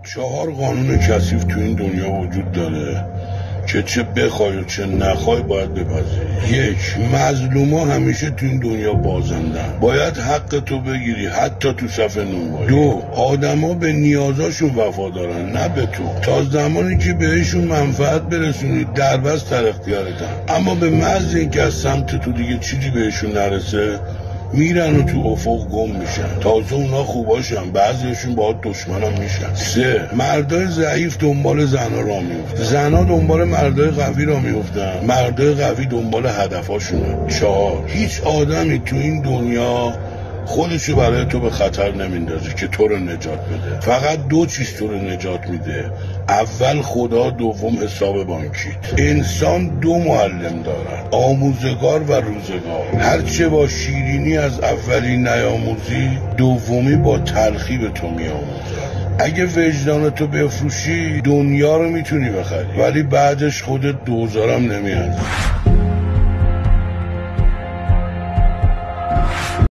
4 قانون کثیف تو این دنیا وجود داره که چه بخوای و چه نخوای باید بپذیری. 1. مظلوما همیشه تو این دنیا بازندن، باید حق تو بگیری حتی تو صف نونوایی. 2. آدما به نیازاشون وفادارن نه به تو، تا زمانی که بهشون منفعت برسونی دربست در اختیارتن، اما به محض اینکه از سمت تو دیگه چیزی بهشون نرسه میرن و تو افق گم میشن. تازه اونا خوباشن، بعضیشون باهات دشمنم میشن. 3. مردای ضعیف دنبال زنا را میفتن، زنا دنبال مردای قوی را میفتن، مردای قوی دنبال هدفاشونه. 4. هیچ آدمی تو این دنیا خودشو برای تو به خطر نمیندازه که تو رو نجات بده. فقط 2 چیز تو رو نجات میده: اول خدا، دوم حساب بانکیت. انسان 2 معلم دارن، آموزگار و روزگار. هرچه با شیرینی از اولی نیاموزی، دومی با تلخی به تو میاموزه. اگه وجدانتو بفروشی دنیا رو میتونی بخری، ولی بعدش خودت دوزارم نمیارزی.